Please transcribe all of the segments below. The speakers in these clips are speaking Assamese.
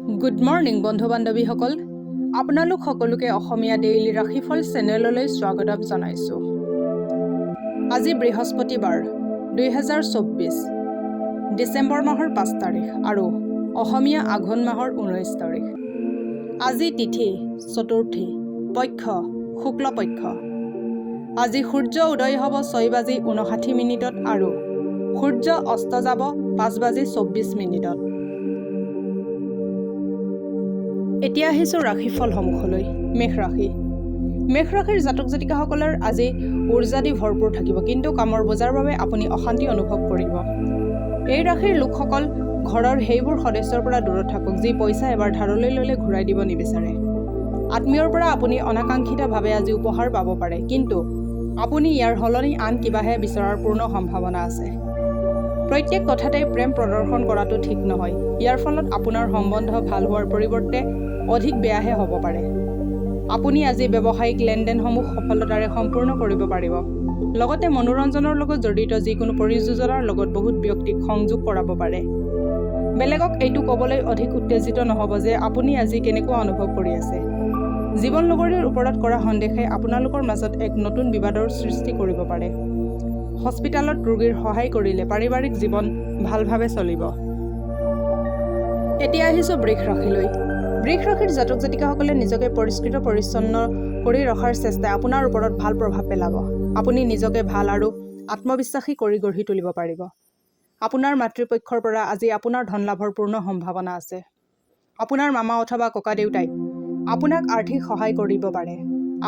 গুড মৰ্নিং বন্ধু বান্ধৱীসকল, আপোনালোক সকলোকে অসমীয়া ডেইলি ৰাশিফল চেনেললৈ স্বাগতম জনাইছোঁ। আজি বৃহস্পতিবাৰ 2024 ডিচেম্বৰ মাহৰ 5 তাৰিখ আৰু অসমীয়া আঘোণ মাহৰ 19 তাৰিখ। আজি তিথি চতুৰ্থী, পক্ষ শুক্লপক্ষ। আজি সূৰ্য উদয় হ'ব 6:59 আৰু সূৰ্য অস্ত যাব 5:24। এতিয়া আহিছোঁ ৰাশিফলসমূহলৈ। মেষ ৰাশি। মেষ ৰাশিৰ জাতক জাতিকাসকলৰ আজি উৰ্জা দি ভৰপূৰ থাকিব, কিন্তু কামৰ বোজাৰ বাবে আপুনি অশান্তি অনুভৱ কৰিব। এই ৰাশিৰ লোকসকল ঘৰৰ সেইবোৰ সদস্যৰ পৰা দূৰত থাকক যি পইচা এবাৰ ধাৰলৈ ল'লে ঘূৰাই দিব নিবিচাৰে। আত্মীয়ৰ পৰা আপুনি অনাকাংক্ষিতভাৱে আজি উপহাৰ পাব পাৰে, কিন্তু আপুনি ইয়াৰ সলনি আন কিবাহে বিচৰাৰ পূৰ্ণ সম্ভাৱনা আছে। প্ৰত্যেক কথাতে প্ৰেম প্ৰদৰ্শন কৰাটো ঠিক নহয়। ইয়াৰ ফলত আপোনাৰ সম্বন্ধ ভাল হোৱাৰ পৰিৱৰ্তে অধিক বেয়াহে হ'ব পাৰে। আপুনি আজি ব্যৱসায়িক লেনদেনসমূহ সফলতাৰে সম্পূৰ্ণ কৰিব পাৰিব। লগতে মনোৰঞ্জনৰ লগত জড়িত যিকোনো পৰিযোজনাৰ লগত বহুত ব্যক্তিক সংযোগ কৰাব পাৰে। বেলেগক এইটো ক'বলৈ অধিক উত্তেজিত নহ'ব যে আপুনি আজি কেনেকুৱা অনুভৱ কৰি আছে। জীৱন লগৰীৰ ওপৰত কৰা সন্দেহে আপোনালোকৰ মাজত এক নতুন বিবাদৰ সৃষ্টি কৰিব পাৰে। হস্পিটেলত ৰোগীৰ সহায় কৰিলে পাৰিবাৰিক জীৱন ভালভাৱে চলিব। এতিয়া আহিছোঁ বৃষ ৰাশিলৈ। বৃষ ৰাশিৰ জাতক জাতিকাসকলে নিজকে পৰিষ্কৃত পৰিচ্ছন্ন কৰি ৰখাৰ চেষ্টাই আপোনাৰ ওপৰত ভাল প্ৰভাৱ পেলাব। আপুনি নিজকে ভাল আৰু আত্মবিশ্বাসী কৰি গঢ়ি তুলিব পাৰিব। আপোনাৰ মাতৃপক্ষৰ পৰা আজি আপোনাৰ ধন লাভৰ পূৰ্ণ সম্ভাৱনা আছে। আপোনাৰ মামা অথবা ককাদেউতাই আপোনাক আৰ্থিক সহায় কৰিব পাৰে।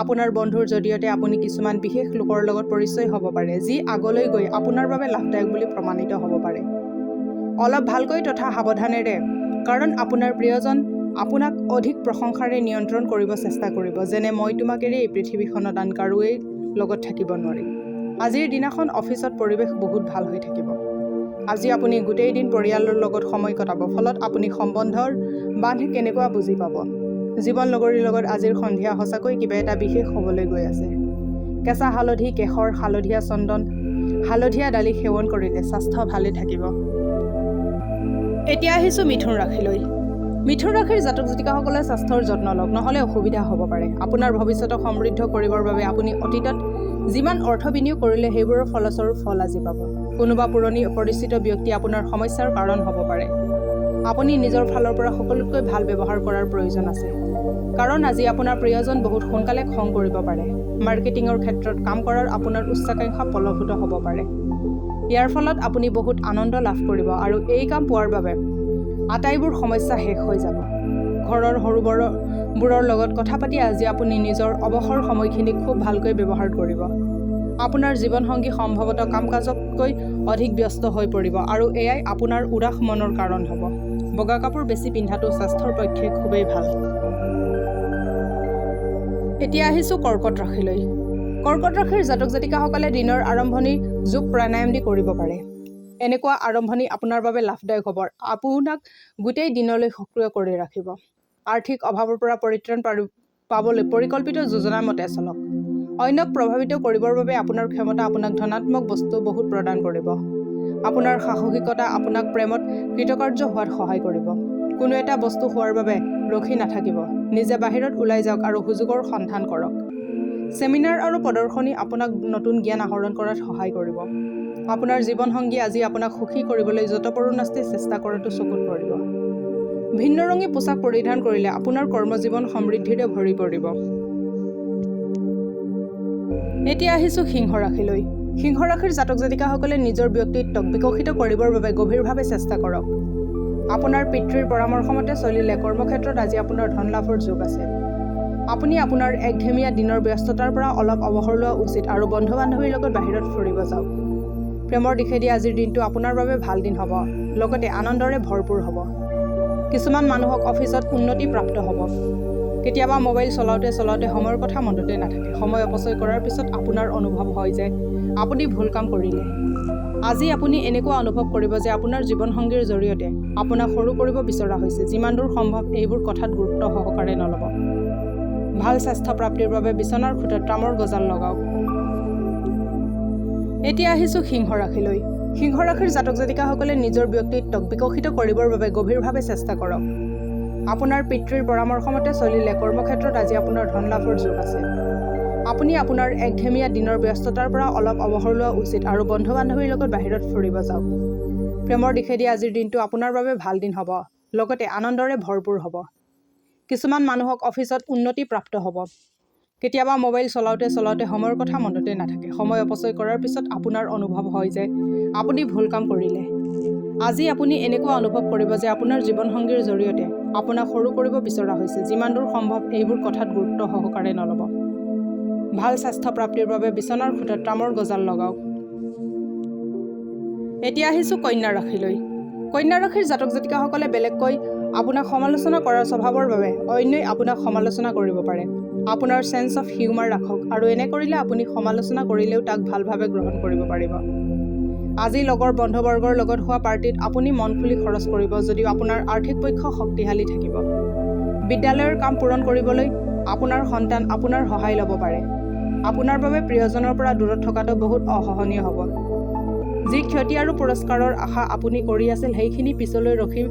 আপোনাৰ বন্ধুৰ জৰিয়তে আপুনি কিছুমান বিশেষ লোকৰ লগত পৰিচয় হ'ব পাৰে, যি আগলৈ গৈ আপোনাৰ বাবে লাভদায়ক বুলি প্ৰমাণিত হ'ব পাৰে। অলপ ভালকৈ তথা সাৱধানেৰে, কাৰণ আপোনাৰ প্ৰিয়জন আপোনাক অধিক প্ৰশংসাৰে নিয়ন্ত্ৰণ কৰিব চেষ্টা কৰিব, যেনে মই তোমাক এৰি এই পৃথিৱীখনত আন কাৰোৱেই লগত থাকিব নোৱাৰিম। আজিৰ দিনাখন অফিচত পৰিৱেশ বহুত ভাল হৈ থাকিব। আজি আপুনি গোটেই দিন পৰিয়ালৰ লগত সময় কটাব, ফলত আপুনি সম্বন্ধৰ বান্ধ কেনেকুৱা বুজি পাব। জীৱন লগৰীৰ লগত আজিৰ সন্ধিয়া সঁচাকৈ কিবা এটা বিশেষ হ'বলৈ গৈ আছে। কেঁচা হালধি, কেশৰ, হালধীয়া চন্দন, হালধীয়া দালি সেৱন কৰিলে স্বাস্থ্য ভালে থাকিব। এতিয়া আহিছোঁ মিথুন ৰাশিলৈ। মিথুন ৰাশিৰ জাতক জাতিকাসকলে স্বাস্থ্যৰ যত্ন লওক, নহ'লে অসুবিধা হ'ব পাৰে। আপোনাৰ ভৱিষ্যতক সমৃদ্ধ কৰিবৰ বাবে আপুনি অতীতত যিমান অৰ্থ বিনিয়োগ কৰিলে সেইবোৰৰ ফলস্বৰূপ ফল আজি পাব। কোনোবা পুৰণি পৰিচিত ব্যক্তি আপোনাৰ সমস্যাৰ কাৰণ হ'ব পাৰে। আপুনি নিজৰ ফালৰ পৰা সকলোতকৈ ভাল ব্যৱহাৰ কৰাৰ প্ৰয়োজন আছে, কাৰণ আজি আপোনাৰ প্ৰিয়জন বহুত সোনকালে খং কৰিব পাৰে। মাৰ্কেটিঙৰ ক্ষেত্ৰত কাম কৰাৰ আপোনাৰ উচ্চাকাংক্ষা ফলভূত হ'ব পাৰে। ইয়াৰ ফলত আপুনি বহুত আনন্দ লাভ কৰিব আৰু এই কাম পোৱাৰ বাবে আটাইবোৰ সমস্যা শেষ হৈ যাব। ঘৰৰ সৰুবোৰৰ লগত কথা পাতি আজি আপুনি নিজৰ অৱসৰ সময়খিনিক খুব ভালকৈ ব্যৱহাৰ কৰিব। আপোনাৰ জীৱনসংগী সম্ভৱতঃ কাম কাজতকৈ অধিক ব্যস্ত হৈ পৰিব আৰু এয়াই আপোনাৰ উদাস মনৰ কাৰণ হ'ব। বগা কাপোৰ বেছি পিন্ধাটো স্বাস্থ্যৰ পক্ষে খুবেই ভাল। এতিয়া আহিছোঁ কৰ্কট ৰাশিলৈ। কৰ্কট ৰাশিৰ জাতক জাতিকাসকলে দিনৰ আৰম্ভণি যোগ প্ৰাণায়াম দি কৰিব পাৰে। এনেকুৱা আৰম্ভণি আপোনাৰ বাবে লাভদায়ক হ'ব, আপোনাক গোটেই দিনলৈ সক্ৰিয় কৰি ৰাখিব। আৰ্থিক অভাৱৰ পৰা পৰিত্ৰাণ পাবলৈ পৰিকল্পিত যোজনাৰ মতে চলক। অন্যক প্ৰভাৱিত কৰিবৰ বাবে আপোনাৰ ক্ষমতা আপোনাক ধনাত্মক বস্তু বহুত প্ৰদান কৰিব। আপোনাৰ সাহসিকতা আপোনাক প্ৰেমত কৃতকাৰ্য হোৱাত সহায় কৰিব। কোনো এটা বস্তু হোৱাৰ বাবে ৰখি নাথাকিব। নিজে বাহিৰত ওলাই যাওক আৰু সুযোগৰ সন্ধান কৰক। ছেমিনাৰ আৰু প্ৰদৰ্শনী আপোনাক নতুন জ্ঞান আহৰণ কৰাত সহায় কৰিব। আপোনাৰ জীৱনসংগী আজি আপোনাক সুখী কৰিবলৈ যৎপৰোনাস্তি চেষ্টা কৰাটো চকুত পৰিব। ভিন্ন ৰঙী পোছাক পৰিধান কৰিলে আপোনাৰ কৰ্মজীৱন সমৃদ্ধিৰে ভৰি পৰিব। এতিয়া আহিছোঁ সিংহ ৰাশিলৈ। সিংহ ৰাশিৰ জাতক জাতিকাসকলে নিজৰ ব্যক্তিত্বক বিকশিত কৰিবৰ বাবে গভীৰভাৱে চেষ্টা কৰক। আপোনাৰ পিতৃৰ পৰামৰ্শমতে চলিলে কৰ্মক্ষেত্ৰত আজি আপোনাৰ ধন লাভৰ যোগ আছে। আপুনি আপোনাৰ একঘেমীয়া দিনৰ ব্যস্ততাৰ পৰা অলপ অৱসৰ লোৱা উচিত আৰু বন্ধু বান্ধৱীৰ লগত বাহিৰত ফুৰিব যাওক। প্ৰেমৰ দিশেদি আজিৰ দিনটো আপোনাৰ বাবে ভাল দিন হ'ব, লগতে আনন্দৰে ভৰপূৰ হ'ব। কিছুমান মানুহক অফিচত উন্নতি প্ৰাপ্ত হ'ব। কেতিয়াবা মোবাইল চলাওঁতে সময়ৰ কথা মনতে নাথাকে। সময় অপচয় কৰাৰ পিছত আপোনাৰ অনুভৱ হয় যে আপুনি ভুল কাম কৰিলে। আজি আপুনি এনেকুৱা অনুভৱ কৰিব যে আপোনাৰ জীৱনসংগীৰ জৰিয়তে আপোনাক সৰু কৰিব বিচৰা হৈছে। যিমান দূৰ সম্ভৱ এইবোৰ কথাত গুৰুত্ব সহকাৰে নল'ব। ভাল স্বাস্থ্য প্ৰাপ্তিৰ বাবে বিচনাৰ খুঁটাত তামৰ গজাল লগাওক। এতিয়া আহিছোঁ সিংহ ৰাশিলৈ। সিংহ ৰাশিৰ জাতক জাতিকাসকলে নিজৰ ব্যক্তিত্বক বিকশিত কৰিবৰ বাবে গভীৰভাৱে চেষ্টা কৰক। আপোনাৰ পিতৃৰ পৰামৰ্শমতে চলিলে কৰ্মক্ষেত্ৰত আজি আপোনাৰ ধন লাভৰ যোগ আছে। আপুনি আপোনাৰ একঘেমীয়া দিনৰ ব্যস্ততাৰ পৰা অলপ অৱসৰ লোৱা উচিত আৰু বন্ধু-বান্ধৱীৰ লগত বাহিৰত ফুৰিব যাওক। প্ৰেমৰ দিশেদি আজিৰ দিনটো আপোনাৰ বাবে ভাল দিন হ'ব, লগতে আনন্দৰে ভৰপূৰ হ'ব। কিছুমান মানুহক অফিচত উন্নতি প্ৰাপ্ত হ'ব। কেতিয়াবা মোবাইল চলাওঁতে সময়ৰ কথা মনতে নাথাকে। সময় অপচয় কৰাৰ পিছত আপোনাৰ অনুভৱ হয় যে আপুনি ভুল কাম কৰিলে। আজি আপুনি এনেকুৱা অনুভৱ কৰিব যে আপোনাৰ জীৱনসংগীৰ জৰিয়তে আপোনাক সৰু কৰিব বিচৰা হৈছে। যিমান দূৰ সম্ভৱ এইবোৰ কথাত গুৰুত্ব সহকাৰে নল'ব। ভাল স্বাস্থ্য প্ৰাপ্তিৰ বাবে বিচনাৰ খুঁটাত তামৰ গজাল লগাওক। এতিয়া আহিছোঁ কন্যা ৰাশিলৈ। কন্যা ৰাশিৰ জাতক জাতিকাসকলে বেলেগকৈ আপোনাক সমালোচনা কৰাৰ স্বভাৱৰ বাবে অন্যই আপোনাক সমালোচনা কৰিব পাৰে। আপোনাৰ চেন্স অফ হিউমাৰ ৰাখক আৰু এনে কৰিলে আপুনি সমালোচনা কৰিলেও তাক ভালভাৱে গ্ৰহণ কৰিব পাৰিব। আজি লগৰ বন্ধুবৰ্গৰ লগত হোৱা পাৰ্টিত আপুনি মন খুলি খৰচ কৰিব যদিও আপোনাৰ আৰ্থিক পক্ষ শক্তিশালী থাকিব। বিদ্যালয়ৰ কাম পূৰণ কৰিবলৈ আপোনাৰ সন্তান আপোনাৰ সহায় ল'ব পাৰে। আপোনাৰ বাবে প্ৰিয়জনৰ পৰা দূৰত থকাটো বহুত অসহনীয় হ'ব। যি ক্ষতি আৰু পুৰস্কাৰৰ আশা আপুনি কৰি আছিল সেইখিনি পিছলৈ ৰখি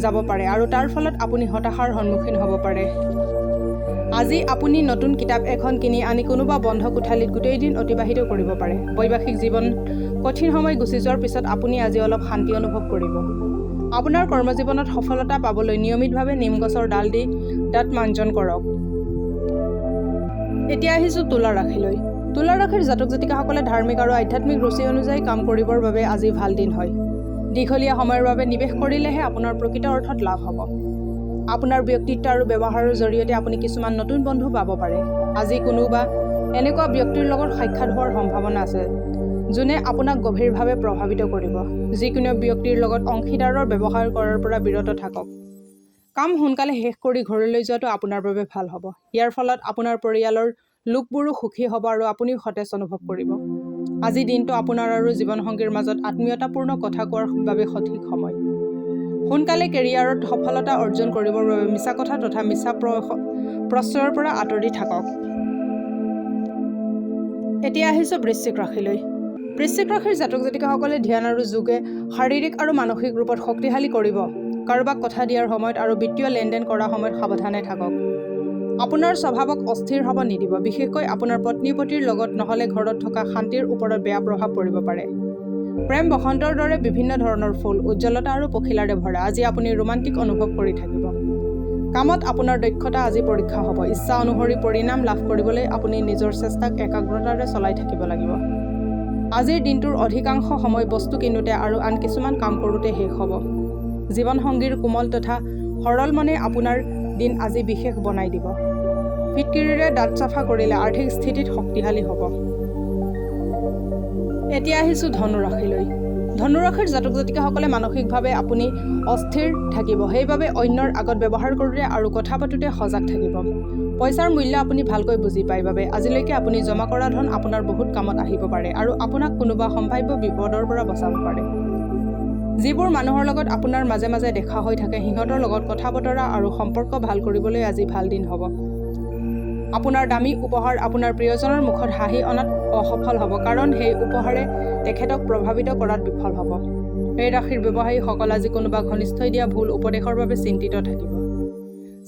যাব পাৰে আৰু তাৰ ফলত আপুনি হতাশাৰ সন্মুখীন হ'ব পাৰে। আজি আপুনি নতুন কিতাপ এখন কিনি আনি কোনোবা বন্ধ কোঠালিত গোটেই দিন অতিবাহিত কৰিব পাৰে। বৈবাহিক জীৱন কঠিন সময় গুচি যোৱাৰ পিছত আপুনি আজি অলপ শান্তি অনুভৱ কৰিব। আপোনাৰ কৰ্মজীৱনত সফলতা পাবলৈ নিয়মিতভাৱে নিম গছৰ ডাল দি দাঁত মাৰ্জন কৰক। এতিয়া আহিছোঁ তুলা ৰাশিলৈ। তুলা ৰাশিৰ জাতক জাতিকাসকলে ধাৰ্মিক আৰু আধ্যাত্মিক ৰুচি অনুযায়ী কাম কৰিবৰ বাবে আজি ভাল দিন হয়। দীঘলীয়া সময়ৰ বাবে নিৱেশ কৰিলেহে আপোনাৰ প্ৰকৃত অৰ্থত লাভ হ'ব। আপোনাৰ ব্যক্তিত্ব আৰু ব্যৱহাৰৰ জৰিয়তে আপুনি কিছুমান নতুন বন্ধু পাব পাৰে। আজি কোনোবা এনেকুৱা ব্যক্তিৰ লগত সাক্ষাৎ হোৱাৰ সম্ভাৱনা আছে যোনে আপোনাক গভীৰভাৱে প্ৰভাৱিত কৰিব। যিকোনো ব্যক্তিৰ লগত অংশীদাৰৰ ব্যৱহাৰ কৰাৰ পৰা বিৰত থাকক। কাম সোনকালে শেষ কৰি ঘৰলৈ যোৱাটো আপোনাৰ বাবে ভাল হ'ব। ইয়াৰ ফলত আপোনাৰ পৰিয়ালৰ লোকবোৰো সুখী হ'ব আৰু আপুনিও সতেজ অনুভৱ কৰিব। আজি দিনটো আপোনাৰ আৰু জীৱনসংগীৰ মাজত আত্মীয়তাপূৰ্ণ কথা কোৱাৰ বাবে সঠিক সময়। সোনকালে কেৰিয়াৰত সফলতা অৰ্জন কৰিবৰ বাবে মিছা কথা তথা মিছা প্ৰশ্ৰয়ৰ পৰা আঁতৰি থাকক। এতিয়া আহিছোঁ বৃশ্চিক ৰাশিলৈ। বৃশ্চিক ৰাশিৰ জাতক জাতিকাসকলে ধ্যান আৰু যোগে শাৰীৰিক আৰু মানসিক ৰূপত শক্তিশালী কৰিব। কাৰোবাক কথা দিয়াৰ সময়ত আৰু বিত্তীয় লেনদেন কৰাৰ সময়ত সাৱধানে থাকক। আপোনাৰ স্বভাৱক অস্থিৰ হ'ব নিদিব। বিশেষকৈ আপোনাৰ পত্নী পতিৰ লগত নহ'লে ঘৰত থকা শান্তিৰ ওপৰত বেয়া প্ৰভাৱ পৰিব পাৰে। প্ৰেম বসন্তৰ দৰে বিভিন্ন ধৰণৰ ফুল, উজ্জ্বলতা আৰু পখিলাৰে ভৰা। আজি আপুনি ৰোমান্টিক অনুভৱ কৰি থাকিব। কামত আপোনাৰ দক্ষতা আজি পৰীক্ষা হ'ব। ইচ্ছা অনুসৰি পৰিণাম লাভ কৰিবলৈ আপুনি নিজৰ চেষ্টাক একাগ্ৰতাৰে চলাই থাকিব লাগিব। আজিৰ দিনটোৰ অধিকাংশ সময় বস্তু কিনোতে আৰু আন কিছুমান কাম কৰোঁতে শেষ হ'ব। জীৱনসংগীৰ কোমল তথা সৰল মনে আপোনাৰ দিন আজি বিশেষ বনাই দিব। ফিটকিৰিৰে দাঁত চাফা কৰিলে আৰ্থিক স্থিতিত শক্তিশালী হ'ব। এতিয়া আহিছোঁ ধনু ৰাশিলৈ। ধনু ৰাশিৰ জাতক জাতিকাসকলে মানসিকভাৱে আপুনি অস্থিৰ থাকিব। সেইবাবে অন্যৰ আগত ব্যৱহাৰ কৰোঁতে আৰু কথা পাতোঁতে সজাগ থাকিব। পইচাৰ মূল্য আপুনি ভালকৈ বুজি পায় বাবে আজিলৈকে আপুনি জমা কৰা ধন আপোনাৰ বহুত কামত আহিব পাৰে আৰু আপোনাক কোনোবা সম্ভাৱ্য বিপদৰ পৰা বচাব পাৰে। যিবোৰ মানুহৰ লগত আপোনাৰ মাজে মাজে দেখা হৈ থাকে সিহঁতৰ লগত কথা বতৰা আৰু সম্পৰ্ক ভাল কৰিবলৈ আজি ভাল দিন হ'ব। আপোনাৰ দামী উপহাৰ আপোনাৰ প্ৰিয়জনৰ মুখত হাঁহি অনাত অসফল হ'ব, কাৰণ সেই উপহাৰে তেখেতক প্ৰভাৱিত কৰাত বিফল হ'ব। এই ৰাশিৰ ব্যৱসায়ীসকল আজি কোনোবা ঘনিষ্ঠই দিয়া ভুল উপদেশৰ বাবে চিন্তিত থাকিব।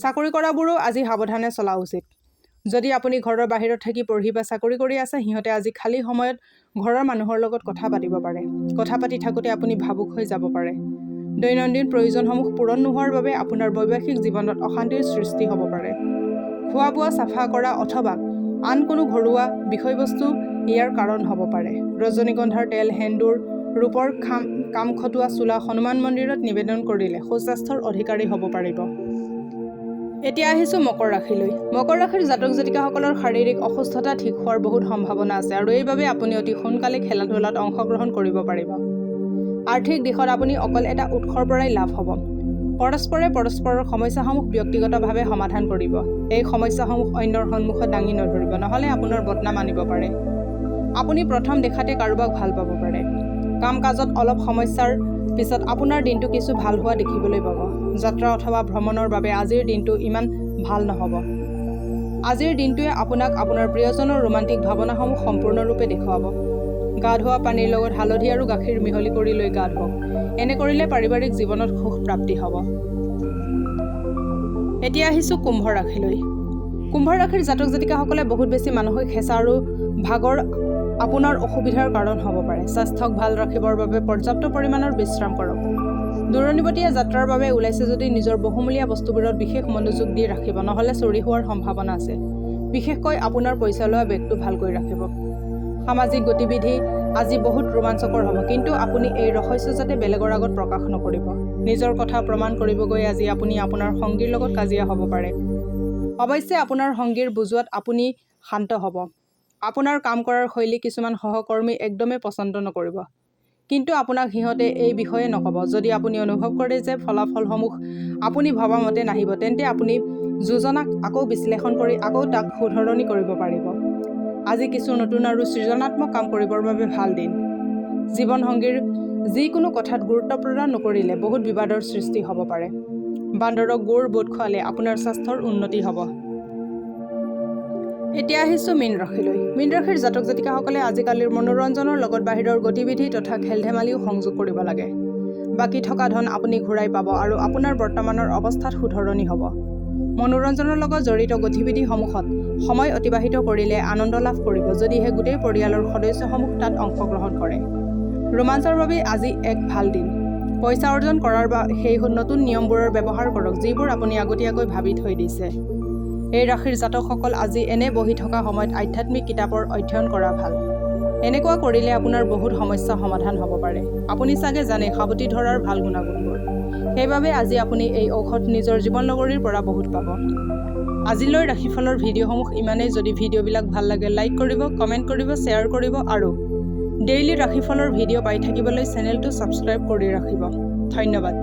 চাকৰি কৰাবোৰো আজি সাৱধানে চলা উচিত। যদি আপুনি ঘৰৰ বাহিৰত থাকি পঢ়ি বা চাকৰি কৰি আছে সিহঁতে আজি খালী সময়ত ঘৰৰ মানুহৰ লগত কথা পাতিব পাৰে। কথা পাতি থাকোঁতে আপুনি ভাবুক হৈ যাব পাৰে। দৈনন্দিন প্ৰয়োজনসমূহ পূৰণ নোহোৱাৰ বাবে আপোনাৰ বৈবাহিক জীৱনত অশান্তিৰ সৃষ্টি হ'ব পাৰে। খোৱা বোৱা চাফা কৰা অথবা আন কোনো ঘৰুৱা বিষয়বস্তু ইয়াৰ কাৰণ হ'ব পাৰে। ৰজনীগন্ধাৰ তেল, সেন্দুৰ, ৰূপৰ কাম খটোৱা চোলা হনুমান মন্দিৰত নিবেদন কৰিলে সুস্বাস্থ্যৰ অধিকাৰী হ'ব পাৰিব। এতিয়া আহিছোঁ মকৰ ৰাশিলৈ। মকৰ ৰাশিৰ জাতক জাতিকাসকলৰ শাৰীৰিক অসুস্থতা ঠিক হোৱাৰ বহুত সম্ভাৱনা আছে আৰু এইবাবে আপুনি অতি সোনকালে খেলা ধূলাত অংশগ্ৰহণ কৰিব পাৰিব। আৰ্থিক দিশত আপুনি অকল এটা উৎসৰ পৰাই লাভ হ'ব। পৰস্পৰে পৰস্পৰৰ সমস্যাসমূহ ব্যক্তিগতভাৱে সমাধান কৰিব। এই সমস্যাসমূহ অন্যৰ সন্মুখত দাঙি নধৰিব, নহ'লে আপোনাৰ বদনাম আনিব পাৰে। আপুনি প্ৰথম দেখাতে কাৰোবাক ভাল পাব পাৰে। কাম কাজত অলপ সমস্যাৰ পিছত আপোনাৰ দিনটো কিছু ভাল হোৱা দেখিবলৈ পাব। যাত্ৰা অথবা ভ্ৰমণৰ বাবে আজিৰ দিনটো ইমান ভাল নহ'ব। আজিৰ দিনটোৱে আপোনাক আপোনাৰ প্ৰিয়জনৰ ৰোমান্টিক ভাৱনাসমূহ সম্পূৰ্ণৰূপে দেখুৱাব। গা ধোৱা পানীৰ লগত হালধি আৰু গাখীৰ মিহলি কৰি লৈ গা ধুৱক। এনে কৰিলে পাৰিবাৰিক জীৱনত সুখ প্ৰাপ্তি হ'ব। এতিয়া আহিছোঁ কুম্ভ ৰাশিলৈ। কুম্ভ ৰাশিৰ জাতক জাতিকাসকলে বহুত বেছি মানসিক হেঁচা আৰু ভাগৰ আপোনাৰ অসুবিধাৰ কাৰণ হ'ব পাৰে। স্বাস্থ্যক ভাল ৰাখিবৰ বাবে পৰ্যাপ্ত পৰিমাণৰ বিশ্ৰাম কৰক। দূৰণিবতীয়া যাত্ৰাৰ বাবে ওলাইছে যদি নিজৰ বহুমূলীয়া বস্তুবোৰত বিশেষ মনোযোগ দি ৰাখিব, নহ'লে চুৰি হোৱাৰ সম্ভাৱনা আছে। বিশেষকৈ আপোনাৰ পইচা লোৱা বেগটো ভালকৈ ৰাখিব। সামাজিক গতিবিধি আজি বহুত ৰোমাঞ্চকৰ হ'ব, কিন্তু আপুনি এই ৰহস্য যাতে বেলেগৰ আগত প্ৰকাশ নকৰিব। নিজৰ কথা প্ৰমাণ কৰিব গৈ আজি আপুনি আপোনাৰ সংগীৰ লগত কাজিয়া হ'ব পাৰে। অৱশ্যে আপোনাৰ সংগীৰ বুজোৱাত আপুনি শান্ত হ'ব। আপোনাৰ কাম কৰাৰ শৈলী কিছুমান সহকৰ্মী একদমেই পচন্দ নকৰিব, কিন্তু আপোনাক সিহঁতে এই বিষয়ে নক'ব। যদি আপুনি অনুভৱ কৰে যে ফলাফলসমূহ আপুনি ভবা মতে নাহিব, তেন্তে আপুনি যোজনাক আকৌ বিশ্লেষণ কৰি আকৌ তাক শুধৰণি কৰিব পাৰিব। আজি কিছু নতুন আৰু সৃজনাত্মক কাম কৰিবৰ বাবে ভাল দিন। জীৱনসংগীৰ যিকোনো কথাত গুৰুত্ব প্ৰদান নকৰিলে বহুত বিবাদৰ সৃষ্টি হ'ব পাৰে। বান্দৰক গুৰ বুট খোৱালে আপোনাৰ স্বাস্থ্যৰ উন্নতি হ'ব। এতিয়া আহিছোঁ মীন ৰাশিলৈ। মীন ৰাশিৰ জাতক জাতিকাসকলে আজিকালিৰ মনোৰঞ্জনৰ লগত বাহিৰৰ গতিবিধি তথা খেল ধেমালিও সংযোগ কৰিব লাগে। বাকী থকা ধন আপুনি ঘূৰাই পাব আৰু আপোনাৰ বৰ্তমানৰ অৱস্থাত শুধৰণি হ'ব। মনোৰঞ্জনৰ লগত জড়িত গতিবিধিসমূহত সময় অতিবাহিত কৰিলে আনন্দ লাভ কৰিব, যদিহে গোটেই পৰিয়ালৰ সদস্যসমূহ তাত অংশগ্ৰহণ কৰে। ৰোমাঞ্চৰ বাবে আজি এক ভাল দিন। পইচা অৰ্জন কৰাৰ সেই নতুন নিয়মবোৰৰ ব্যৱহাৰ কৰক, যিবোৰ আপুনি আগতীয়াকৈ ভাবি থৈ দিছে। এই ৰাশিৰ জাতকসকল আজি এনে বহি থকা সময়ত আধ্যাত্মিক কিতাপৰ অধ্যয়ন কৰা ভাল। এনেকুৱা কৰিলে আপোনাৰ বহুত সমস্যা সমাধান হ'ব পাৰে। আপুনি চাগে জানে সাৱটি ধৰাৰ ভাল গুণাগুণবোৰ। সেইবাবে আজি আপুনি এই ঔষধ নিজৰ জীৱনলগৰীৰ পৰা বহুত পাব। আজিলৈ ৰাশিফলৰ ভিডিঅ'সমূহ ইমানেই। যদি ভিডিঅ'বিলাক ভাল লাগে লাইক কৰিব, কমেণ্ট কৰিব, শ্বেয়াৰ কৰিব আৰু ডেইলি ৰাশিফলৰ ভিডিঅ' পাই থাকিবলৈ চেনেলটো ছাবস্ক্ৰাইব কৰি ৰাখিব। ধন্যবাদ।